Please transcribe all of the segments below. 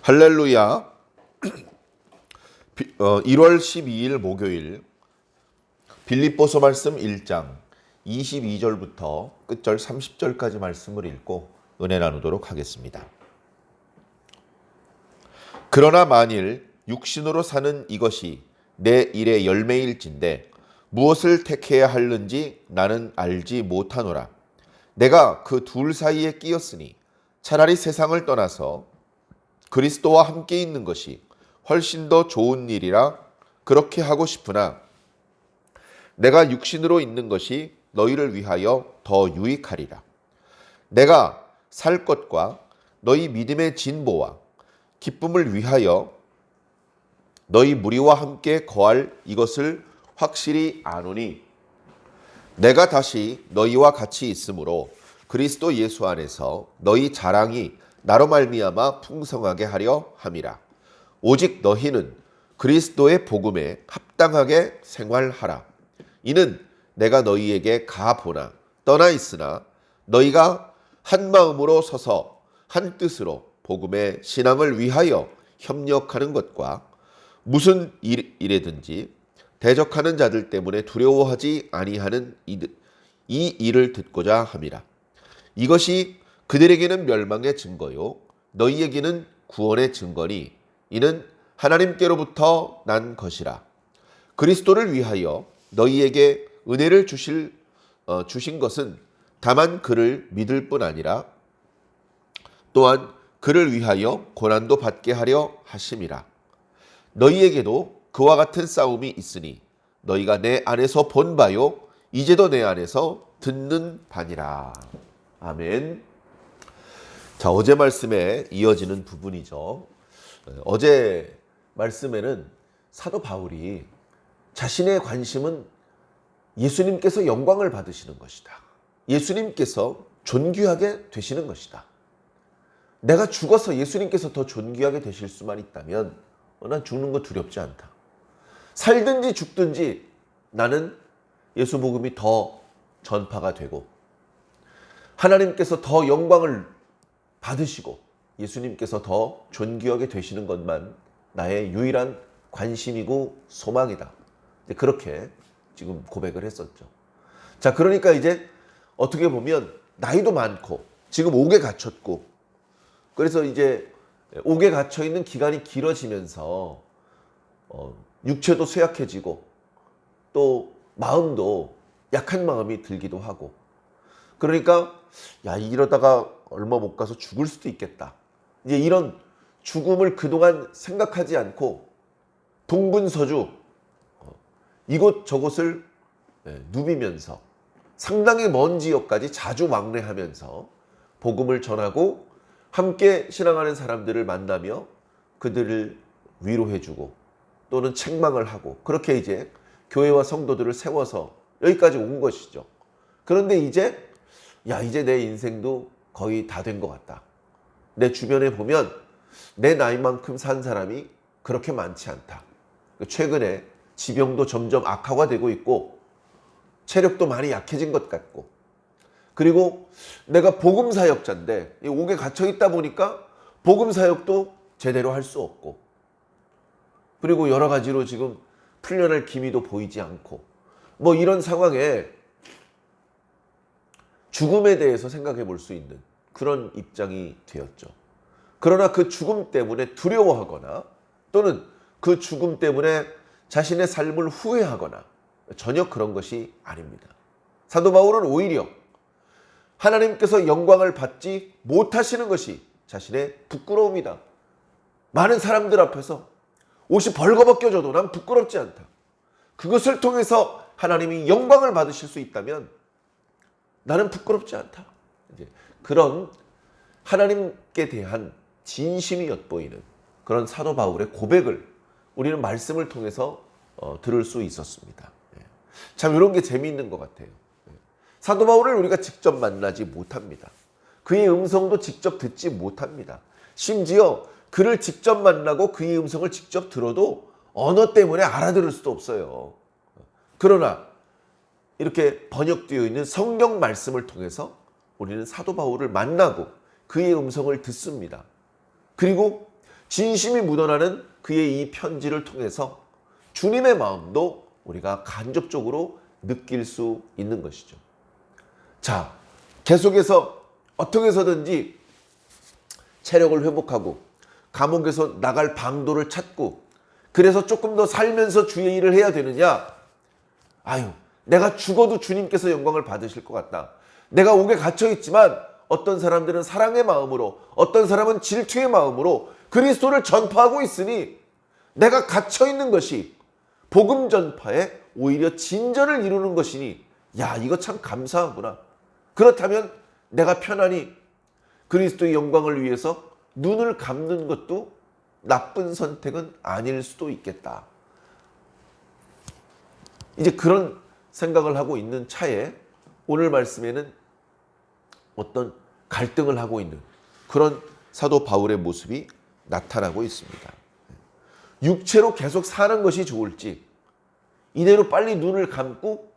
할렐루야. 1월 12일 목요일 빌립보서 말씀 1장 22절부터 끝절 30절까지 말씀을 읽고 은혜 나누도록 하겠습니다. 그러나 만일 육신으로 사는 이것이 내 일의 열매일진데 무엇을 택해야 하는지 나는 알지 못하노라. 내가 그 둘 사이에 끼었으니 차라리 세상을 떠나서 그리스도와 함께 있는 것이 훨씬 더 좋은 일이라 그렇게 하고 싶으나 내가 육신으로 있는 것이 너희를 위하여 더 유익하리라. 내가 살 것과 너희 믿음의 진보와 기쁨을 위하여 너희 무리와 함께 거할 이것을 확실히 아노니 내가 다시 너희와 같이 있으므로 그리스도 예수 안에서 너희 자랑이 나로 말미암아 풍성하게 하려 함이라. 오직 너희는 그리스도의 복음에 합당하게 생활하라. 이는 내가 너희에게 가보나 떠나 있으나 너희가 한 마음으로 서서 한 뜻으로 복음의 신앙을 위하여 협력하는 것과 무슨 일에든지 대적하는 자들 때문에 두려워하지 아니하는 이 일을 듣고자 함이라. 이것이 그들에게는 멸망의 증거요 너희에게는 구원의 증거니 이는 하나님께로부터 난 것이라. 그리스도를 위하여 너희에게 은혜를 주신 것은 다만 그를 믿을 뿐 아니라 또한 그를 위하여 고난도 받게 하려 하심이라. 너희에게도 그와 같은 싸움이 있으니 너희가 내 안에서 본 바요 이제도 내 안에서 듣는 바니라. 아멘. 자, 어제 말씀에 이어지는 부분이죠. 어제 말씀에는 사도 바울이 자신의 관심은 예수님께서 영광을 받으시는 것이다. 예수님께서 존귀하게 되시는 것이다. 내가 죽어서 예수님께서 더 존귀하게 되실 수만 있다면 난 죽는 거 두렵지 않다. 살든지 죽든지 나는 예수 복음이 더 전파가 되고 하나님께서 더 영광을 받으시고 예수님께서 더 존귀하게 되시는 것만 나의 유일한 관심이고 소망이다. 그렇게 지금 고백을 했었죠. 자, 그러니까 이제 어떻게 보면 나이도 많고 지금 옥에 갇혔고 그래서 이제 옥에 갇혀 있는 기간이 길어지면서 육체도 쇠약해지고 또 마음도 약한 마음이 들기도 하고 그러니까 야, 이러다가 얼마 못 가서 죽을 수도 있겠다. 이제 이런 죽음을 그동안 생각하지 않고 동분서주 이곳저곳을 누비면서 상당히 먼 지역까지 자주 왕래하면서 복음을 전하고 함께 신앙하는 사람들을 만나며 그들을 위로해주고 또는 책망을 하고 그렇게 이제 교회와 성도들을 세워서 여기까지 온 것이죠. 그런데 이제 내 인생도 거의 다 된 것 같다. 내 주변에 보면 내 나이만큼 산 사람이 그렇게 많지 않다. 최근에 지병도 점점 악화가 되고 있고 체력도 많이 약해진 것 같고 그리고 내가 복음사역자인데 옥에 갇혀 있다 보니까 복음사역도 제대로 할 수 없고 그리고 여러 가지로 지금 풀려날 기미도 보이지 않고 뭐 이런 상황에 죽음에 대해서 생각해 볼 수 있는 그런 입장이 되었죠. 그러나 그 죽음 때문에 두려워하거나 또는 그 죽음 때문에 자신의 삶을 후회하거나 전혀 그런 것이 아닙니다. 사도 바울은 오히려 하나님께서 영광을 받지 못하시는 것이 자신의 부끄러움이다. 많은 사람들 앞에서 옷이 벌거벗겨져도 난 부끄럽지 않다. 그것을 통해서 하나님이 영광을 받으실 수 있다면 나는 부끄럽지 않다. 이제 그런 하나님께 대한 진심이 엿보이는 그런 사도 바울의 고백을 우리는 말씀을 통해서 들을 수 있었습니다. 참 이런 게 재미있는 것 같아요. 사도 바울을 우리가 직접 만나지 못합니다. 그의 음성도 직접 듣지 못합니다. 심지어 그를 직접 만나고 그의 음성을 직접 들어도 언어 때문에 알아들을 수도 없어요. 그러나 이렇게 번역되어 있는 성경 말씀을 통해서 우리는 사도 바울을 만나고 그의 음성을 듣습니다. 그리고 진심이 묻어나는 그의 이 편지를 통해서 주님의 마음도 우리가 간접적으로 느낄 수 있는 것이죠. 자, 계속해서 어떻게 해서든지 체력을 회복하고 감옥에서 나갈 방도를 찾고 그래서 조금 더 살면서 주의 일을 해야 되느냐? 아유, 내가 죽어도 주님께서 영광을 받으실 것 같다. 내가 옥에 갇혀 있지만 어떤 사람들은 사랑의 마음으로, 어떤 사람은 질투의 마음으로 그리스도를 전파하고 있으니 내가 갇혀 있는 것이 복음 전파에 오히려 진전을 이루는 것이니, 야, 이거 참 감사하구나. 그렇다면 내가 편안히 그리스도의 영광을 위해서 눈을 감는 것도 나쁜 선택은 아닐 수도 있겠다. 이제 그런 생각을 하고 있는 차에 오늘 말씀에는 어떤 갈등을 하고 있는 그런 사도 바울의 모습이 나타나고 있습니다. 육체로 계속 사는 것이 좋을지, 이대로 빨리 눈을 감고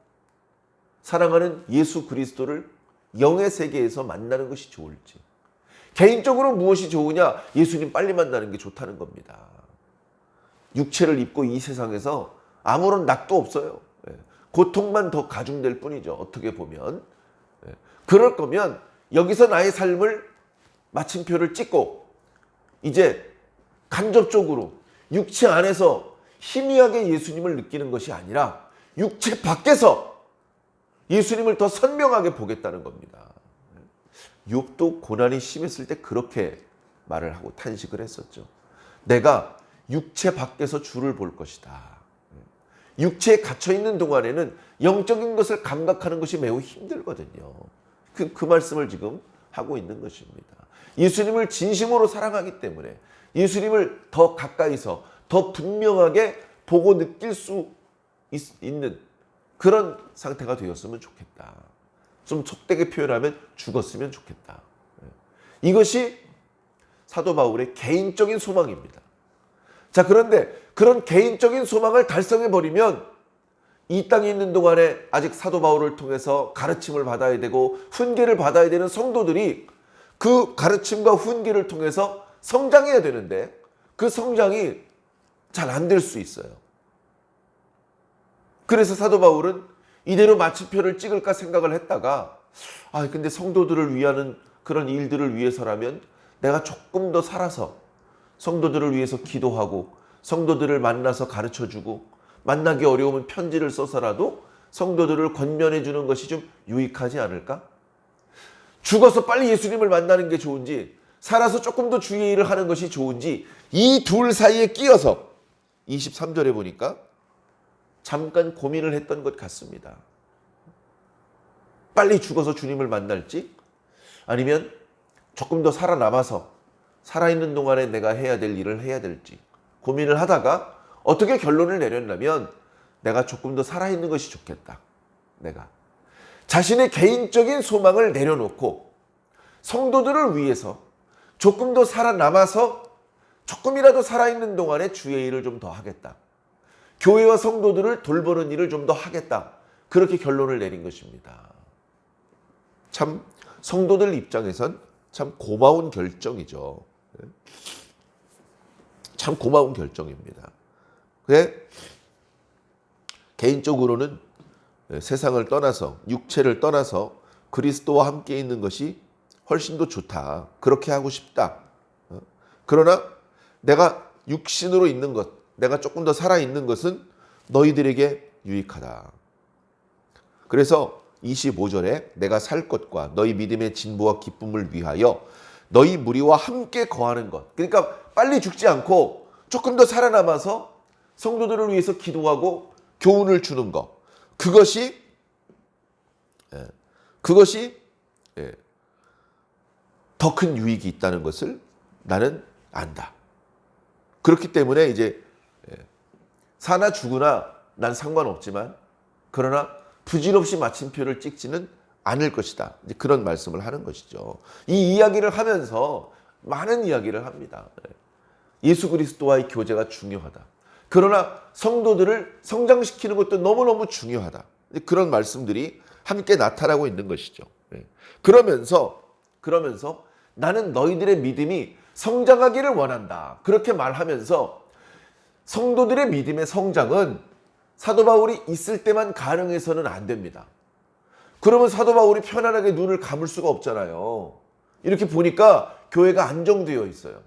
사랑하는 예수 그리스도를 영의 세계에서 만나는 것이 좋을지, 개인적으로 무엇이 좋으냐? 예수님 빨리 만나는 게 좋다는 겁니다. 육체를 입고 이 세상에서 아무런 낙도 없어요. 고통만 더 가중될 뿐이죠. 어떻게 보면. 그럴 거면 여기서 나의 삶을 마침표를 찍고 이제 간접적으로 육체 안에서 희미하게 예수님을 느끼는 것이 아니라 육체 밖에서 예수님을 더 선명하게 보겠다는 겁니다. 욥도 고난이 심했을 때 그렇게 말을 하고 탄식을 했었죠. 내가 육체 밖에서 주를 볼 것이다. 육체에 갇혀있는 동안에는 영적인 것을 감각하는 것이 매우 힘들거든요. 그 말씀을 지금 하고 있는 것입니다. 예수님을 진심으로 사랑하기 때문에 예수님을 더 가까이서 더 분명하게 보고 느낄 수 있는 그런 상태가 되었으면 좋겠다. 좀 속되게 표현하면 죽었으면 좋겠다. 이것이 사도 바울의 개인적인 소망입니다. 자, 그런데 그런 개인적인 소망을 달성해버리면 이 땅에 있는 동안에 아직 사도 바울을 통해서 가르침을 받아야 되고 훈계를 받아야 되는 성도들이 그 가르침과 훈계를 통해서 성장해야 되는데 그 성장이 잘 안 될 수 있어요. 그래서 사도 바울은 이대로 마침표를 찍을까 생각을 했다가 근데 성도들을 위하는 그런 일들을 위해서라면 내가 조금 더 살아서 성도들을 위해서 기도하고 성도들을 만나서 가르쳐주고 만나기 어려우면 편지를 써서라도 성도들을 권면해 주는 것이 좀 유익하지 않을까? 죽어서 빨리 예수님을 만나는 게 좋은지 살아서 조금 더 주의 일을 하는 것이 좋은지 이 둘 사이에 끼어서 23절에 보니까 잠깐 고민을 했던 것 같습니다. 빨리 죽어서 주님을 만날지 아니면 조금 더 살아남아서 살아있는 동안에 내가 해야 될 일을 해야 될지 고민을 하다가 어떻게 결론을 내렸냐면 내가 조금 더 살아있는 것이 좋겠다. 내가 자신의 개인적인 소망을 내려놓고 성도들을 위해서 조금 더 살아남아서 조금이라도 살아있는 동안에 주의 일을 좀 더 하겠다. 교회와 성도들을 돌보는 일을 좀 더 하겠다. 그렇게 결론을 내린 것입니다. 참 성도들 입장에선 참 고마운 결정이죠. 참 고마운 결정입니다. 그래 개인적으로는 세상을 떠나서 육체를 떠나서 그리스도와 함께 있는 것이 훨씬 더 좋다. 그렇게 하고 싶다. 그러나 내가 육신으로 있는 것, 내가 조금 더 살아있는 것은 너희들에게 유익하다. 그래서 25절에 내가 살 것과 너희 믿음의 진보와 기쁨을 위하여 너희 무리와 함께 거하는 것. 그러니까 빨리 죽지 않고 조금 더 살아남아서 성도들을 위해서 기도하고 교훈을 주는 것. 그것이 더 큰 유익이 있다는 것을 나는 안다. 그렇기 때문에 이제 사나 죽으나 난 상관없지만 그러나 부질없이 마침표를 찍지는 않을 것이다. 이제 그런 말씀을 하는 것이죠. 이 이야기를 하면서 많은 이야기를 합니다. 예수 그리스도와의 교제가 중요하다. 그러나 성도들을 성장시키는 것도 너무너무 중요하다. 그런 말씀들이 함께 나타나고 있는 것이죠. 그러면서 나는 너희들의 믿음이 성장하기를 원한다. 그렇게 말하면서 성도들의 믿음의 성장은 사도 바울이 있을 때만 가능해서는 안 됩니다. 그러면 사도 바울이 편안하게 눈을 감을 수가 없잖아요. 이렇게 보니까 교회가 안정되어 있어요.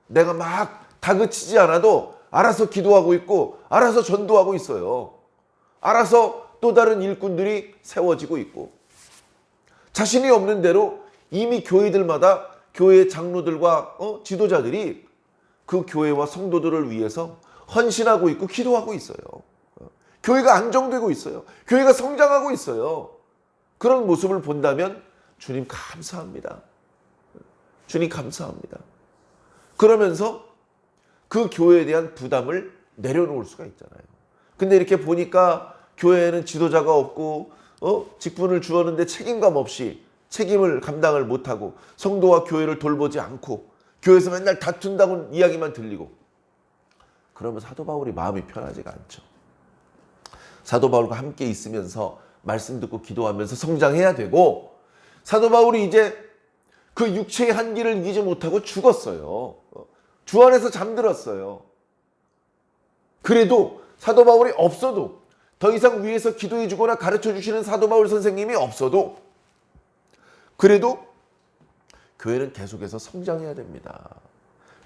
내가 막 다그치지 않아도 알아서 기도하고 있고 알아서 전도하고 있어요. 알아서 또 다른 일꾼들이 세워지고 있고 자신이 없는 대로 이미 교회들마다 교회 장로들과 지도자들이 그 교회와 성도들을 위해서 헌신하고 있고 기도하고 있어요. 교회가 안정되고 있어요. 교회가 성장하고 있어요. 그런 모습을 본다면 주님 감사합니다. 주님 감사합니다. 그러면서 그 교회에 대한 부담을 내려놓을 수가 있잖아요. 근데 이렇게 보니까 교회에는 지도자가 없고 직분을 주었는데 책임감 없이 책임을 감당을 못하고 성도와 교회를 돌보지 않고 교회에서 맨날 다툰다고 이야기만 들리고 그러면 사도 바울이 마음이 편하지가 않죠. 사도 바울과 함께 있으면서 말씀 듣고 기도하면서 성장해야 되고 사도 바울이 이제 그 육체의 한계를 이기지 못하고 죽었어요. 주 안에서 잠들었어요. 그래도 사도 바울이 없어도 더 이상 위에서 기도해 주거나 가르쳐 주시는 사도 바울 선생님이 없어도 그래도 교회는 계속해서 성장해야 됩니다.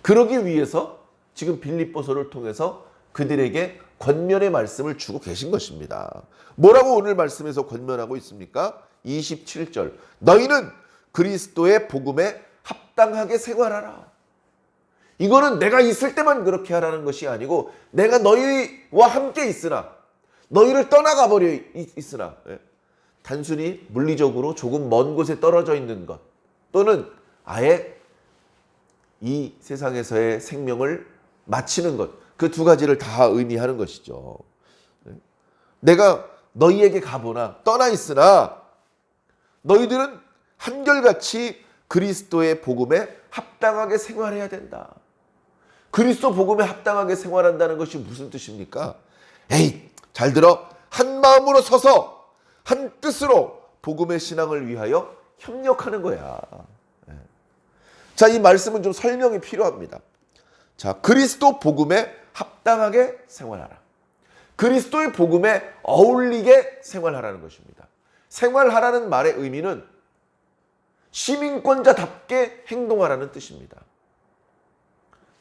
그러기 위해서 지금 빌립보서를 통해서 그들에게 권면의 말씀을 주고 계신 것입니다. 뭐라고 오늘 말씀에서 권면하고 있습니까? 27절 너희는 그리스도의 복음에 합당하게 생활하라. 이거는 내가 있을 때만 그렇게 하라는 것이 아니고 내가 너희와 함께 있으나 너희를 떠나가 버려 있으나 단순히 물리적으로 조금 먼 곳에 떨어져 있는 것 또는 아예 이 세상에서의 생명을 마치는 것 그 두 가지를 다 의미하는 것이죠. 내가 너희에게 가보나 떠나 있으나 너희들은 한결같이 그리스도의 복음에 합당하게 생활해야 된다. 그리스도 복음에 합당하게 생활한다는 것이 무슨 뜻입니까? 에이, 잘 들어. 한 마음으로 서서 한 뜻으로 복음의 신앙을 위하여 협력하는 거야. 자, 이 말씀은 좀 설명이 필요합니다. 자, 그리스도 복음에 합당하게 생활하라. 그리스도의 복음에 어울리게 생활하라는 것입니다. 생활하라는 말의 의미는 시민권자답게 행동하라는 뜻입니다.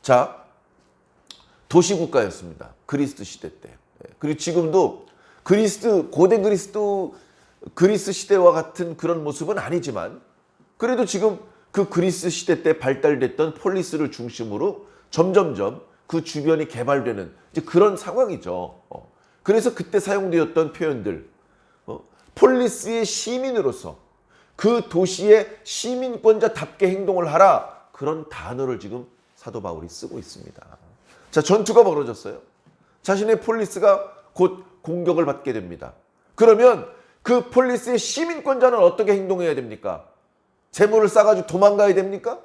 자, 도시국가였습니다. 그리스 시대 때. 그리고 지금도 고대 그리스 시대와 같은 그런 모습은 아니지만 그래도 지금 그 그리스 시대 때 발달됐던 폴리스를 중심으로 점점점 그 주변이 개발되는 이제 그런 상황이죠. 그래서 그때 사용되었던 표현들, 폴리스의 시민으로서 그 도시의 시민권자답게 행동을 하라. 그런 단어를 지금 사도 바울이 쓰고 있습니다. 자, 전투가 벌어졌어요. 자신의 폴리스가 곧 공격을 받게 됩니다. 그러면 그 폴리스의 시민권자는 어떻게 행동해야 됩니까? 재물을 싸가지고 도망가야 됩니까?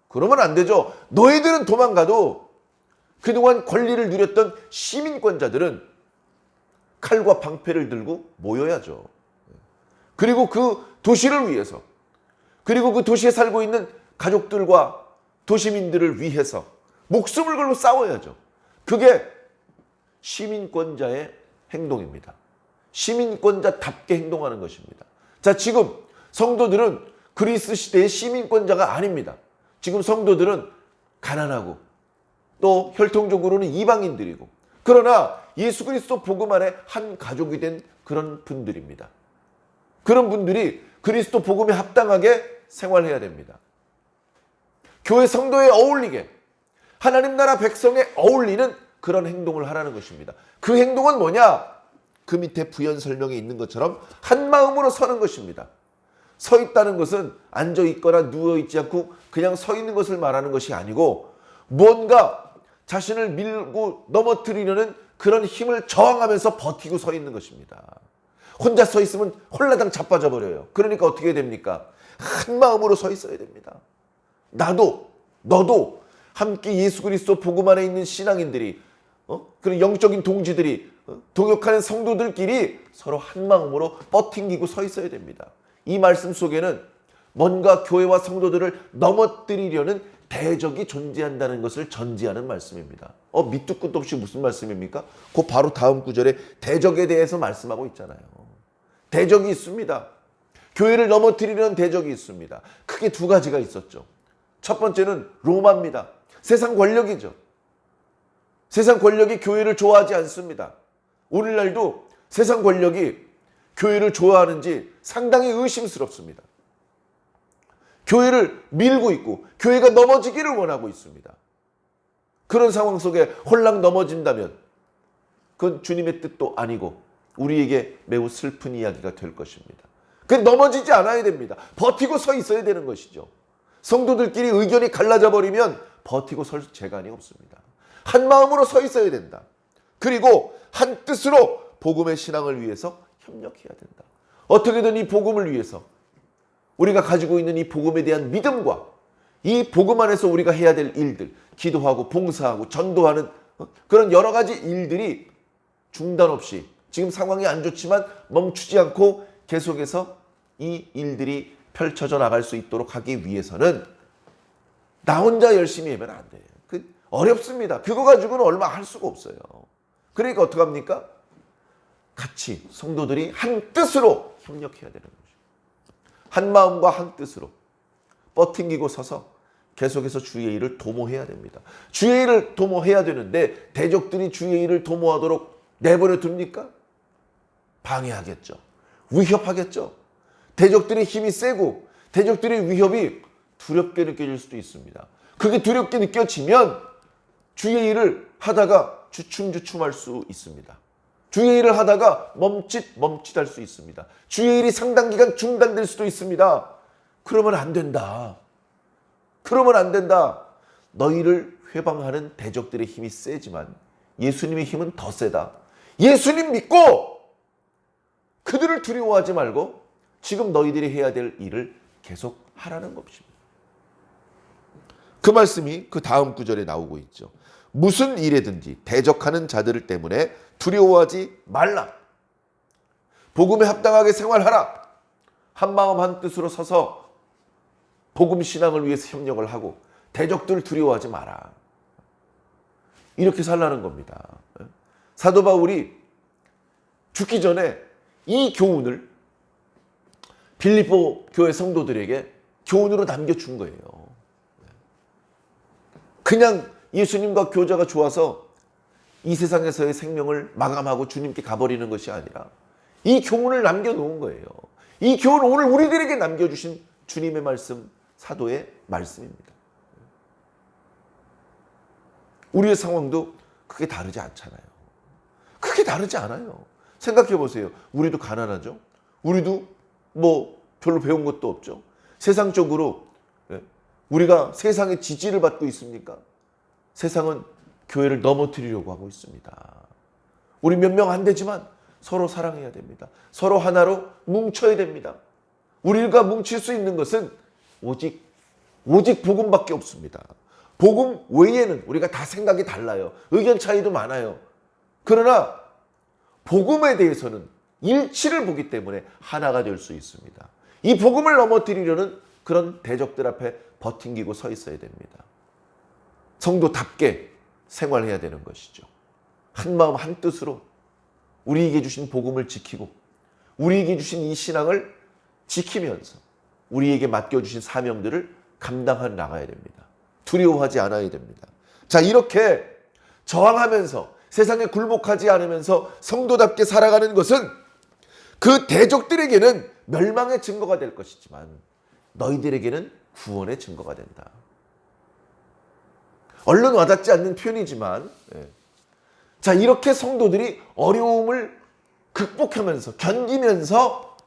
그러면 안 되죠. 너희들은 도망가도 그동안 권리를 누렸던 시민권자들은 칼과 방패를 들고 모여야죠. 그리고 그 도시를 위해서 그리고 그 도시에 살고 있는 가족들과 도시민들을 위해서 목숨을 걸고 싸워야죠. 그게 시민권자의 행동입니다. 시민권자답게 행동하는 것입니다. 자, 지금 성도들은 그리스 시대의 시민권자가 아닙니다. 지금 성도들은 가난하고 또 혈통적으로는 이방인들이고 그러나 예수 그리스도 복음 안에 한 가족이 된 그런 분들입니다. 그런 분들이 그리스도 복음에 합당하게 생활해야 됩니다. 교회 성도에 어울리게 하나님 나라 백성에 어울리는 그런 행동을 하라는 것입니다. 그 행동은 뭐냐? 그 밑에 부연 설명에 있는 것처럼 한 마음으로 서는 것입니다. 서 있다는 것은 앉아 있거나 누워 있지 않고 그냥 서 있는 것을 말하는 것이 아니고 뭔가 자신을 밀고 넘어뜨리려는 그런 힘을 저항하면서 버티고 서 있는 것입니다. 혼자 서 있으면 홀라당 자빠져 버려요. 그러니까 어떻게 됩니까? 한 마음으로 서 있어야 됩니다. 나도 너도 함께 예수 그리스도 복음 안에 있는 신앙인들이 그런 영적인 동지들이 동역하는 성도들끼리 서로 한 마음으로 버팅기고 서 있어야 됩니다. 이 말씀 속에는 뭔가 교회와 성도들을 넘어뜨리려는 대적이 존재한다는 것을 전제하는 말씀입니다. 밑도 끝도 없이 무슨 말씀입니까? 그 바로 다음 구절에 대적에 대해서 말씀하고 있잖아요. 대적이 있습니다. 교회를 넘어뜨리려는 대적이 있습니다. 크게 두 가지가 있었죠. 첫 번째는 로마입니다. 세상 권력이죠. 세상 권력이 교회를 좋아하지 않습니다. 오늘날도 세상 권력이 교회를 좋아하는지 상당히 의심스럽습니다. 교회를 밀고 있고 교회가 넘어지기를 원하고 있습니다. 그런 상황 속에 홀랑 넘어진다면 그건 주님의 뜻도 아니고 우리에게 매우 슬픈 이야기가 될 것입니다. 넘어지지 않아야 됩니다. 버티고 서 있어야 되는 것이죠. 성도들끼리 의견이 갈라져 버리면 버티고 설 재간이 없습니다. 한 마음으로 서 있어야 된다. 그리고 한 뜻으로 복음의 신앙을 위해서 협력해야 된다. 어떻게든 이 복음을 위해서 우리가 가지고 있는 이 복음에 대한 믿음과 이 복음 안에서 우리가 해야 될 일들, 기도하고 봉사하고 전도하는 그런 여러 가지 일들이 중단 없이 지금 상황이 안 좋지만 멈추지 않고 계속해서 이 일들이 펼쳐져 나갈 수 있도록 하기 위해서는 나 혼자 열심히 하면 안 돼요. 어렵습니다. 그거 가지고는 얼마 할 수가 없어요. 그러니까 어떡합니까? 같이 성도들이 한 뜻으로 협력해야 되는 거죠. 한 마음과 한 뜻으로 뻗팅기고 서서 계속해서 주의 일을 도모해야 됩니다. 주의 일을 도모해야 되는데 대적들이 주의 일을 도모하도록 내버려 둡니까? 방해하겠죠. 위협하겠죠. 대적들의 힘이 세고 대적들의 위협이 두렵게 느껴질 수도 있습니다. 그게 두렵게 느껴지면 주의 일을 하다가 주춤주춤할 수 있습니다. 주의 일을 하다가 멈칫할 수 있습니다. 주의 일이 상당 기간 중단될 수도 있습니다. 그러면 안 된다. 그러면 안 된다. 너희를 회방하는 대적들의 힘이 세지만 예수님의 힘은 더 세다. 예수님 믿고 그들을 두려워하지 말고 지금 너희들이 해야 될 일을 계속 하라는 것입니다. 그 말씀이 그 다음 구절에 나오고 있죠. 무슨 일에든지 대적하는 자들 때문에 두려워하지 말라. 복음에 합당하게 생활하라. 한 마음 한 뜻으로 서서 복음 신앙을 위해서 협력을 하고 대적들을 두려워하지 마라. 이렇게 살라는 겁니다. 사도 바울이 죽기 전에 이 교훈을 빌립보 교회 성도들에게 교훈으로 남겨준 거예요. 그냥 예수님과 교제가 좋아서 이 세상에서의 생명을 마감하고 주님께 가버리는 것이 아니라 이 교훈을 남겨놓은 거예요. 이 교훈은 오늘 우리들에게 남겨주신 주님의 말씀, 사도의 말씀입니다. 우리의 상황도 크게 다르지 않잖아요. 크게 다르지 않아요. 생각해 보세요. 우리도 가난하죠. 우리도 별로 배운 것도 없죠. 세상적으로 우리가 세상의 지지를 받고 있습니까? 세상은 교회를 넘어뜨리려고 하고 있습니다. 우리 몇 명 안 되지만 서로 사랑해야 됩니다. 서로 하나로 뭉쳐야 됩니다. 우리가 뭉칠 수 있는 것은 오직 복음밖에 없습니다. 복음 외에는 우리가 다 생각이 달라요. 의견 차이도 많아요. 그러나 복음에 대해서는 일치를 보기 때문에 하나가 될 수 있습니다. 이 복음을 넘어뜨리려는 그런 대적들 앞에 버팅기고 서 있어야 됩니다. 성도답게 생활해야 되는 것이죠. 한 마음 한 뜻으로 우리에게 주신 복음을 지키고 우리에게 주신 이 신앙을 지키면서 우리에게 맡겨주신 사명들을 감당해 나가야 됩니다. 두려워하지 않아야 됩니다. 자, 이렇게 저항하면서 세상에 굴복하지 않으면서 성도답게 살아가는 것은 그 대적들에게는 멸망의 증거가 될 것이지만 너희들에게는 구원의 증거가 된다. 얼른 와닿지 않는 표현이지만 자, 이렇게 성도들이 어려움을 극복하면서 견디면서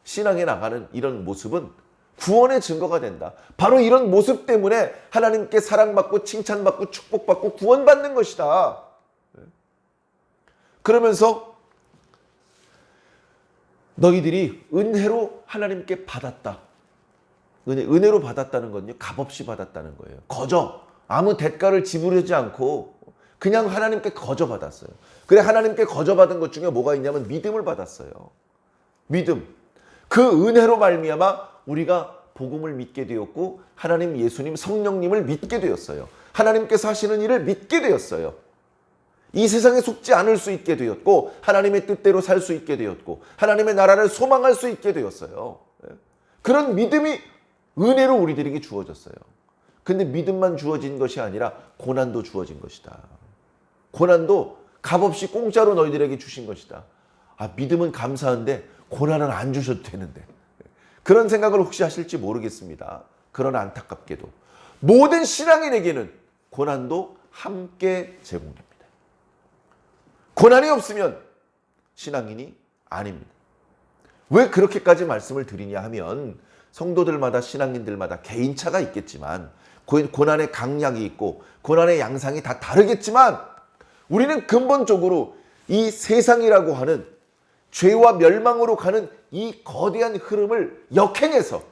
신앙에 나가는 이런 모습은 구원의 증거가 된다. 바로 이런 모습 때문에 하나님께 사랑받고 칭찬받고 축복받고 구원받는 것이다. 그러면서 너희들이 은혜로 하나님께 받았다. 은혜로 받았다는 건요, 값없이 받았다는 거예요. 거저 아무 대가를 지불하지 않고 그냥 하나님께 거저 받았어요. 그래, 하나님께 거저 받은 것 중에 뭐가 있냐면 믿음을 받았어요. 믿음. 그 은혜로 말미암아 우리가 복음을 믿게 되었고 하나님 예수님 성령님을 믿게 되었어요. 하나님께서 하시는 일을 믿게 되었어요. 이 세상에 속지 않을 수 있게 되었고 하나님의 뜻대로 살 수 있게 되었고 하나님의 나라를 소망할 수 있게 되었어요. 그런 믿음이 은혜로 우리들에게 주어졌어요. 근데 믿음만 주어진 것이 아니라 고난도 주어진 것이다. 고난도 값없이 공짜로 너희들에게 주신 것이다. 믿음은 감사한데 고난은 안 주셔도 되는데. 그런 생각을 혹시 하실지 모르겠습니다. 그러나 안타깝게도 모든 신앙인에게는 고난도 함께 제공됩니다. 고난이 없으면 신앙인이 아닙니다. 왜 그렇게까지 말씀을 드리냐 하면 성도들마다 신앙인들마다 개인차가 있겠지만 고난의 강약이 있고 고난의 양상이 다 다르겠지만 우리는 근본적으로 이 세상이라고 하는 죄와 멸망으로 가는 이 거대한 흐름을 역행해서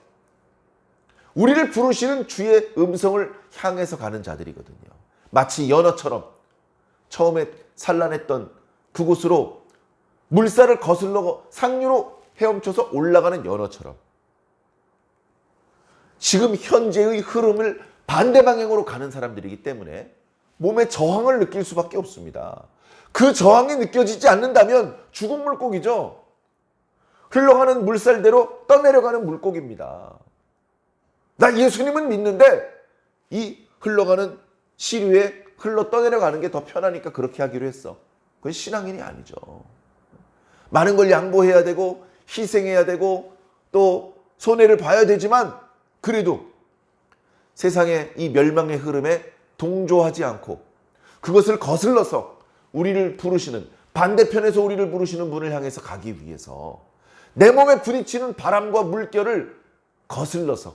우리를 부르시는 주의 음성을 향해서 가는 자들이거든요. 마치 연어처럼 처음에 산란했던 그곳으로 물살을 거슬러 상류로 헤엄쳐서 올라가는 연어처럼 지금 현재의 흐름을 반대 방향으로 가는 사람들이기 때문에 몸에 저항을 느낄 수밖에 없습니다. 그 저항이 느껴지지 않는다면 죽은 물고기죠. 흘러가는 물살대로 떠내려가는 물고기입니다. 나 예수님은 믿는데 이 흘러가는 시류에 흘러 떠내려가는 게 더 편하니까 그렇게 하기로 했어. 그건 신앙인이 아니죠. 많은 걸 양보해야 되고 희생해야 되고 또 손해를 봐야 되지만 그래도 세상의 이 멸망의 흐름에 동조하지 않고 그것을 거슬러서 우리를 부르시는 반대편에서 우리를 부르시는 분을 향해서 가기 위해서 내 몸에 부딪히는 바람과 물결을 거슬러서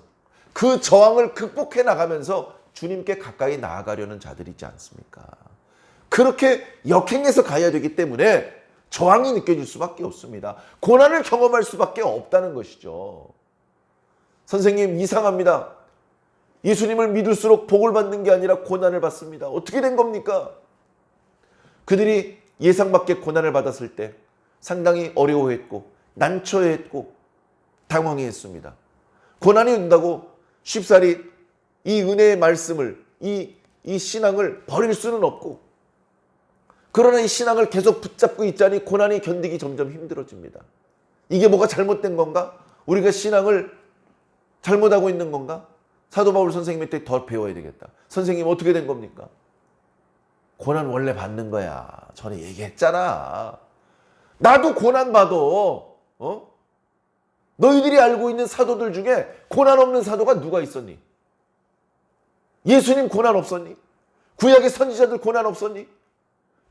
그 저항을 극복해 나가면서 주님께 가까이 나아가려는 자들이 있지 않습니까? 그렇게 역행해서 가야 되기 때문에 저항이 느껴질 수밖에 없습니다. 고난을 경험할 수밖에 없다는 것이죠. 선생님 이상합니다. 예수님을 믿을수록 복을 받는 게 아니라 고난을 받습니다. 어떻게 된 겁니까? 그들이 예상 밖의 고난을 받았을 때 상당히 어려워했고 난처해했고 당황해했습니다. 고난이 온다고 쉽사리 이 은혜의 말씀을 이 신앙을 버릴 수는 없고 그러나 이 신앙을 계속 붙잡고 있자니 고난이 견디기 점점 힘들어집니다. 이게 뭐가 잘못된 건가? 우리가 신앙을 잘못하고 있는 건가? 사도 바울 선생님한테 더 배워야 되겠다. 선생님 어떻게 된 겁니까? 고난 원래 받는 거야. 전에 얘기했잖아. 나도 고난 받아. 너희들이 알고 있는 사도들 중에 고난 없는 사도가 누가 있었니? 예수님 고난 없었니? 구약의 선지자들 고난 없었니?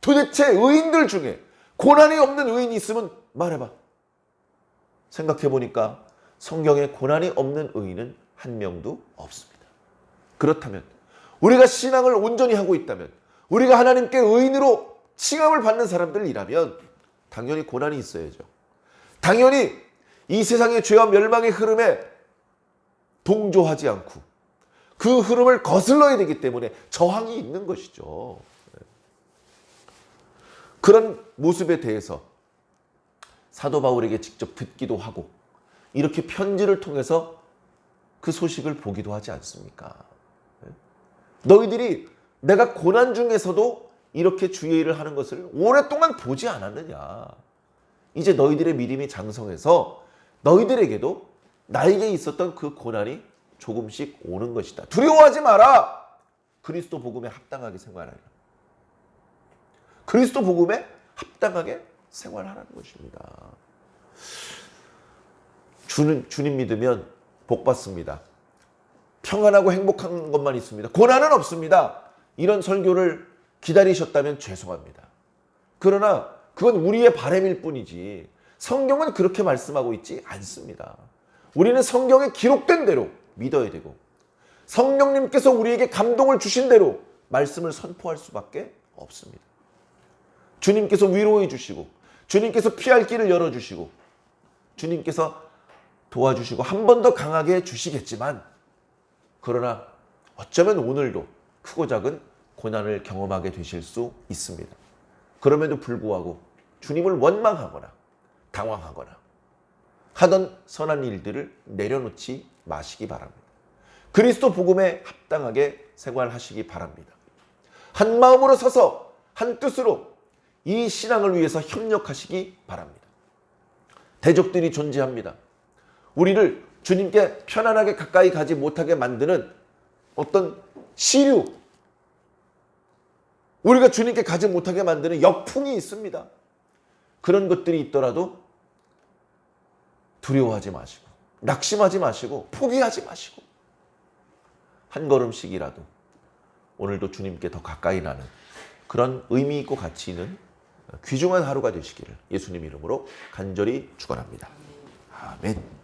도대체 의인들 중에 고난이 없는 의인이 있으면 말해봐. 생각해보니까 성경에 고난이 없는 의인은 한 명도 없습니다. 그렇다면 우리가 신앙을 온전히 하고 있다면 우리가 하나님께 의인으로 칭함을 받는 사람들이라면 당연히 고난이 있어야죠. 당연히 이 세상의 죄와 멸망의 흐름에 동조하지 않고 그 흐름을 거슬러야 되기 때문에 저항이 있는 것이죠. 그런 모습에 대해서 사도 바울에게 직접 듣기도 하고 이렇게 편지를 통해서 그 소식을 보기도 하지 않습니까? 너희들이 내가 고난 중에서도 이렇게 주의 일을 하는 것을 오랫동안 보지 않았느냐. 이제 너희들의 믿음이 장성해서 너희들에게도 나에게 있었던 그 고난이 조금씩 오는 것이다. 두려워하지 마라. 그리스도 복음에 합당하게 생활하라. 그리스도 복음에 합당하게 생활하라는 것입니다. 주님 믿으면 복 받습니다. 평안하고 행복한 것만 있습니다. 고난은 없습니다. 이런 설교를 기다리셨다면 죄송합니다. 그러나 그건 우리의 바람일 뿐이지 성경은 그렇게 말씀하고 있지 않습니다. 우리는 성경에 기록된 대로 믿어야 되고 성령님께서 우리에게 감동을 주신 대로 말씀을 선포할 수밖에 없습니다. 주님께서 위로해 주시고 주님께서 피할 길을 열어주시고 주님께서 도와주시고 한 번 더 강하게 해주시겠지만 그러나 어쩌면 오늘도 크고 작은 고난을 경험하게 되실 수 있습니다. 그럼에도 불구하고 주님을 원망하거나 당황하거나 하던 선한 일들을 내려놓지 마시기 바랍니다. 그리스도 복음에 합당하게 생활하시기 바랍니다. 한 마음으로 서서 한 뜻으로 이 신앙을 위해서 협력하시기 바랍니다. 대적들이 존재합니다. 우리를 주님께 편안하게 가까이 가지 못하게 만드는 어떤 시류, 우리가 주님께 가지 못하게 만드는 역풍이 있습니다. 그런 것들이 있더라도 두려워하지 마시고, 낙심하지 마시고, 포기하지 마시고, 한 걸음씩이라도 오늘도 주님께 더 가까이 나는 그런 의미 있고 가치 있는 귀중한 하루가 되시기를 예수님 이름으로 간절히 축원합니다. 아멘.